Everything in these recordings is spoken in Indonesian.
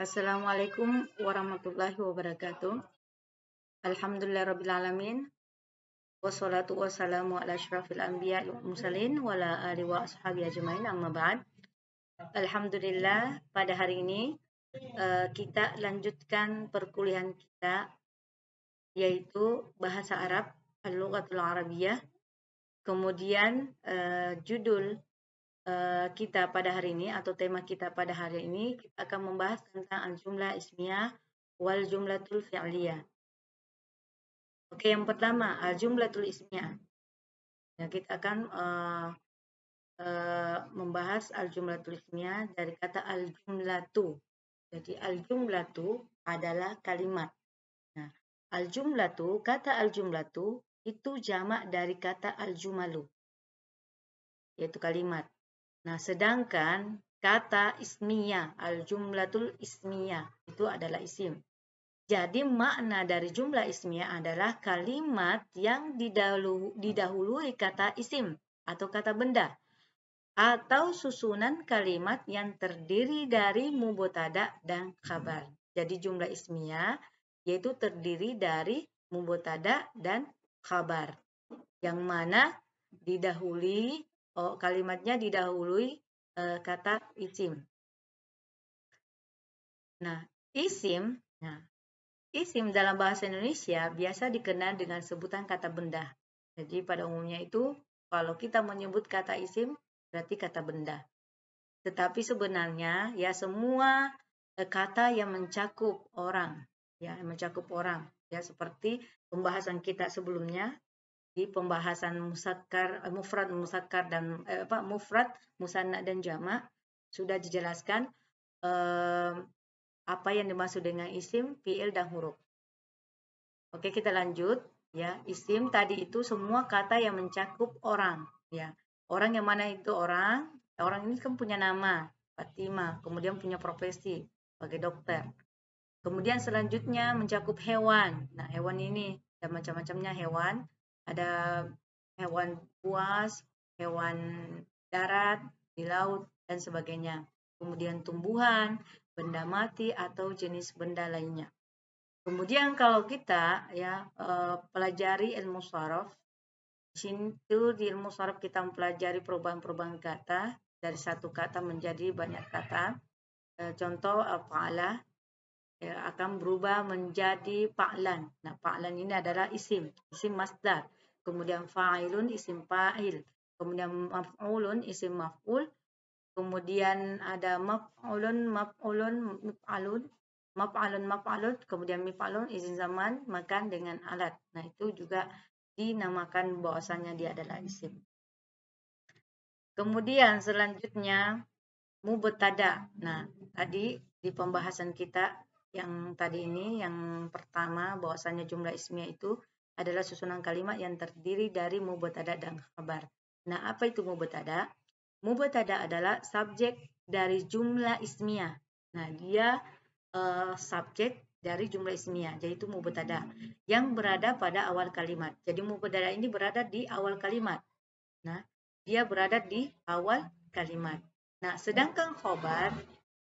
Assalamualaikum warahmatullahi wabarakatuh. Alhamdulillahirrabbilalamin. Wassalatu wassalamu ala asyrafil anbiya wal mursalin wa ala alihi wa ashabi ajmain amma ba'd. Alhamdulillah, pada hari ini kita lanjutkan perkuliahan kita yaitu bahasa Arab, Al-Lughatul Arabiyyah. Kemudian judul kita pada hari ini atau tema kita pada hari ini kita akan membahas tentang al-jumlah ismiyah wal jumlatul fi'liyah. Oke, yang pertama al-jumlatul ismiyah. Ya, kita akan membahas al-jumlatul ismiyah dari kata al-jumlatu. Jadi al-jumlatu adalah kalimat. Nah, al-jumlatu, kata al-jumlatu itu jamak dari kata al-jumalu, yaitu kalimat. Nah, sedangkan kata ismiyah, al-jumlatul ismiyah itu adalah isim. Jadi makna dari jumlah ismiyah adalah kalimat yang didahului kata isim atau kata benda atau susunan kalimat yang terdiri dari mubtada dan khabar. Jadi jumlah ismiyah yaitu terdiri dari mubtada dan khabar yang mana kalimatnya didahului kata isim. Nah, isim dalam bahasa Indonesia biasa dikenal dengan sebutan kata benda. Jadi pada umumnya itu kalau kita menyebut kata isim berarti kata benda. Tetapi sebenarnya ya semua kata yang mencakup orang, ya seperti pembahasan kita sebelumnya di pembahasan mufrad, musakkar dan mufrad, musanna dan jamak sudah dijelaskan apa yang dimaksud dengan isim, fiil dan huruf. Oke, kita lanjut ya. Isim tadi itu semua kata yang mencakup orang ya. Orang yang mana itu orang? Orang ini kan punya nama, Fatimah, kemudian punya profesi sebagai dokter. Kemudian selanjutnya mencakup hewan. Nah, hewan ini ada macam-macamnya hewan. Ada hewan buas, hewan darat, di laut, dan sebagainya. Kemudian tumbuhan, benda mati, atau jenis benda lainnya. Kemudian kalau kita ya pelajari ilmu sharaf, di ilmu sharaf kita mempelajari perubahan-perubahan kata dari satu kata menjadi banyak kata. Contoh fa'ala akan berubah menjadi fa'lan. Nah, fa'lan ini adalah isim masdar. Kemudian fa'ilun isim fa'il. Kemudian maf'ulun isim maf'ul. Kemudian ada maf'ulun, maf'alun, kemudian mif'alun isim zaman makan dengan alat. Nah, itu juga dinamakan bahwasanya dia adalah isim. Kemudian selanjutnya mubtada. Nah, tadi di pembahasan kita yang tadi ini yang pertama bahwasanya jumlah ismiyah itu adalah susunan kalimat yang terdiri dari mubtada dan khabar. Nah, apa itu mubtada? Mubtada adalah subjek dari jumlah ismiyah. Nah, dia subjek dari jumlah ismiyah, yaitu mubtada yang berada pada awal kalimat. Jadi mubtada ini berada di awal kalimat. Nah, dia berada di awal kalimat. Nah, sedangkan khobar,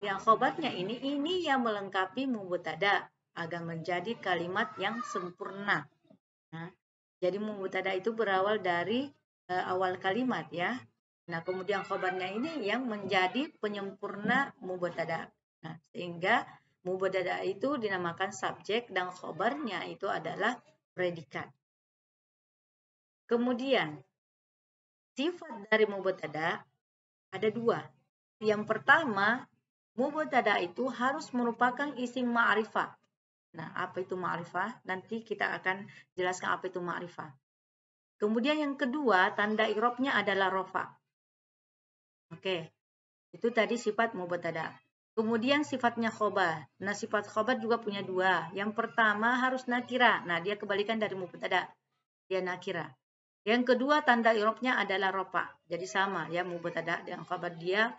yang khobarnya ini yang melengkapi mubtada agar menjadi kalimat yang sempurna. Nah, jadi mubtada itu berawal dari awal kalimat ya. Nah, kemudian khobarnya ini yang menjadi penyempurna mubtada. Nah, sehingga mubtada itu dinamakan subjek dan khobarnya itu adalah predikat. Kemudian sifat dari mubtada ada dua. Yang pertama, mubtada itu harus merupakan isim ma'rifah. Nah, apa itu ma'rifah? Nanti kita akan jelaskan apa itu ma'rifah. Kemudian yang kedua, tanda i'rabnya adalah rofa. Oke, itu tadi sifat mubtada. Kemudian sifatnya khobar. Nah, sifat khobar juga punya dua. Yang pertama harus nakira. Nah, dia kebalikan dari mubtada. Dia nakira. Yang kedua tanda i'rabnya adalah rofa. Jadi sama ya mubtada dan khabar dia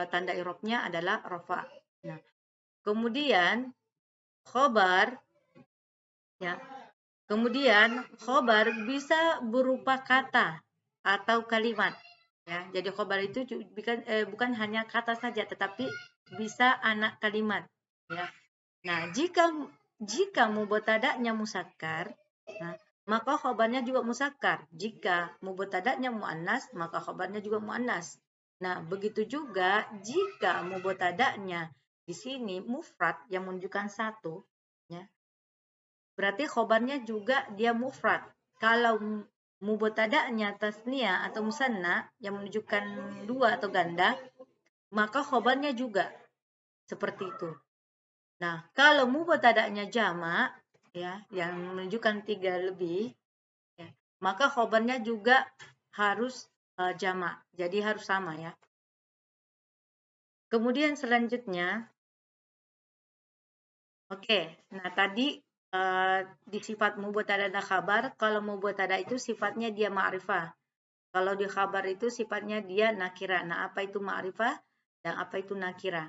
tanda i'rabnya adalah rofa. Nah, kemudian khobar ya. Kemudian khobar bisa berupa kata atau kalimat ya. Jadi khobar itu bukan hanya kata saja tetapi bisa anak kalimat, ya. Nah, jika mubtada'nya musakkar, nah, maka khabarnya juga musakkar. Jika mubtada'nya muannas, maka khabarnya juga muannas. Nah, begitu juga jika mubtada'nya di sini mufrad yang menunjukkan satu, ya, berarti khabarnya juga dia mufrad. Kalau mubtada'nya tasniyah atau musanna yang menunjukkan dua atau ganda, maka khabarnya juga seperti itu. Nah, kalau mubtada'nya jamak, ya, yang menunjukkan 3 lebih, ya, maka khabarnya juga harus jamak. Jadi harus sama, ya. Kemudian selanjutnya, oke. Nah, tadi di sifat mubtada dan khabar, kalau mubtada itu sifatnya dia ma'rifah. Kalau di khabar itu sifatnya dia nakira. Nah, apa itu ma'rifah dan apa itu nakira?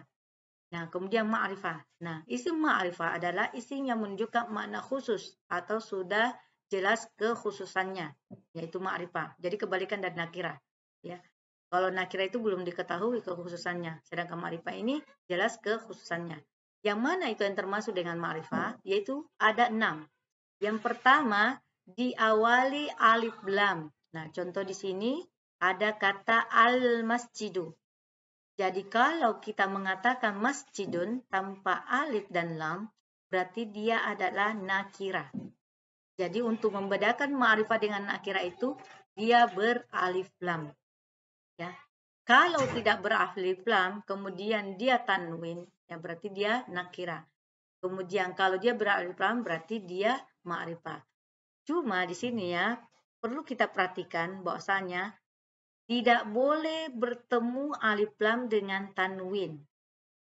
Nah, kemudian ma'rifah. Nah, isim ma'rifah adalah isim yang menunjukkan makna khusus atau sudah jelas kekhususannya, yaitu ma'rifah. Jadi kebalikan dari nakira, ya. Kalau nakira itu belum diketahui kekhususannya, sedangkan ma'rifah ini jelas kekhususannya. Yang mana itu yang termasuk dengan ma'rifah? Yaitu ada 6. Yang pertama, diawali alif lam. Nah, contoh di sini ada kata al-masjidu. Jadi kalau kita mengatakan masjidun tanpa alif dan lam, berarti dia adalah nakira. Jadi untuk membedakan ma'rifah dengan nakira itu, dia beralif lam. Ya. Kalau tidak beralif lam, kemudian dia tanwin, ya berarti dia nakira. Kemudian kalau dia beralif lam, berarti dia ma'rifah. Cuma di sini ya, perlu kita perhatikan bahwasanya tidak boleh bertemu alif lam dengan tanwin.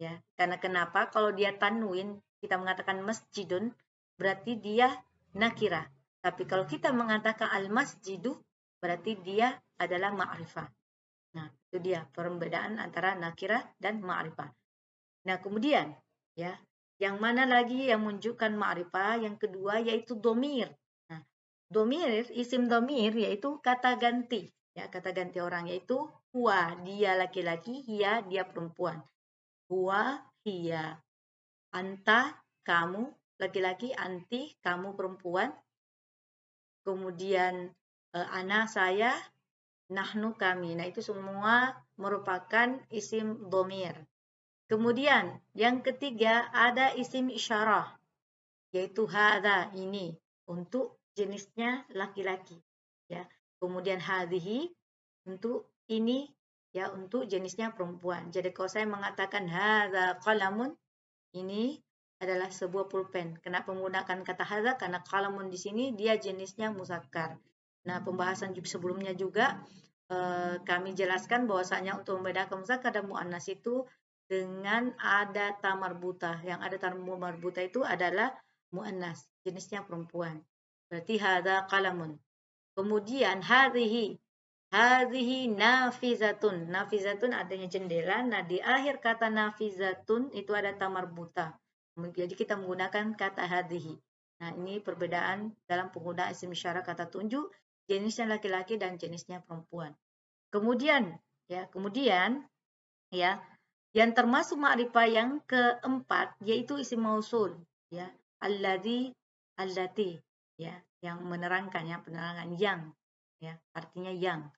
Ya, karena kenapa? Kalau dia tanwin, kita mengatakan masjidun, berarti dia nakira. Tapi kalau kita mengatakan al-masjidu, berarti dia adalah ma'rifah. Nah, itu dia perbedaan antara nakira dan ma'rifah. Nah, kemudian, ya, yang mana lagi yang menunjukkan ma'rifah? Yang kedua yaitu domir. Nah, domir, isim domir yaitu kata ganti. Ya, kata ganti orang yaitu huwa, dia laki-laki, hiya, dia perempuan. Huwa, hiya. Anta, kamu laki-laki, anti, kamu perempuan. Kemudian ana, saya, nahnu, kami. Nah, itu semua merupakan isim domir. Kemudian yang ketiga ada isim isyarah, yaitu hadza, ini, untuk jenisnya laki-laki, ya. Kemudian hadhihi untuk ini, ya, untuk jenisnya perempuan. Jadi kalau saya mengatakan hadza qalamun, ini adalah sebuah pulpen. Kenapa menggunakan kata hadza? Karena qalamun di sini dia jenisnya muzakkar. Nah, pembahasan sebelumnya juga kami jelaskan bahwasanya untuk membedakan muzakkar dan muannas itu dengan ada tamarbutah. Yang ada tamarbutah itu adalah muannas, jenisnya perempuan. Berarti hadza qalamun. Kemudian hadhihi nafizatun. Nafizatun adanya jendela. Nah, di akhir kata nafizatun itu ada tamarbutah. Jadi kita menggunakan kata hadhihi. Nah, ini perbedaan dalam penggunaan isim isyarah kata tunjuk, jenisnya laki-laki dan jenisnya perempuan. Kemudian ya, yang termasuk ma'rifah yang keempat yaitu isim mausul, ya, alladzi, allati, ya, yang menerangkan, ya, penerangan yang, ya, artinya yang.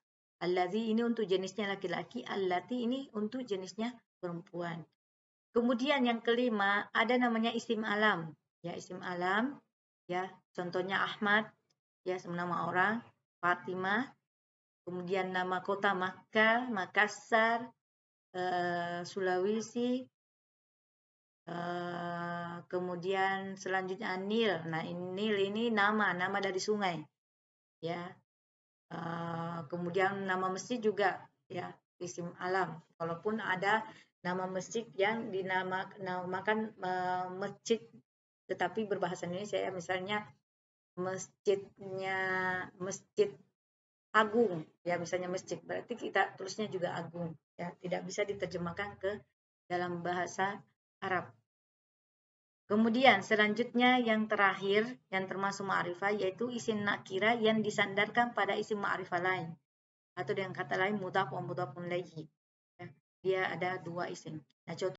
Alladzi ini untuk jenisnya laki-laki, allati ini untuk jenisnya perempuan. Kemudian yang kelima ada namanya isim alam, ya, isim alam, ya, contohnya Ahmad, ya, nama orang, Fatimah, kemudian nama kota Makkah, Makassar, Sulawesi, kemudian selanjutnya Nil. Nah, Nil ini nama dari sungai, ya. Kemudian nama masjid juga, ya, isim alam. Walaupun ada nama masjid yang dinamakan masjid, tetapi berbahasa Indonesia, ya, misalnya masjidnya Masjid Agung, ya, misalnya masjid, berarti kita tulisnya juga agung, ya, tidak bisa diterjemahkan ke dalam bahasa Arab. Kemudian selanjutnya yang terakhir yang termasuk ma'rifah yaitu isim nakira yang disandarkan pada isim ma'rifah lain, atau dengan kata lain mudhaf wa mudhafun ilaihi. Ya, dia ada dua isim. Nah, contoh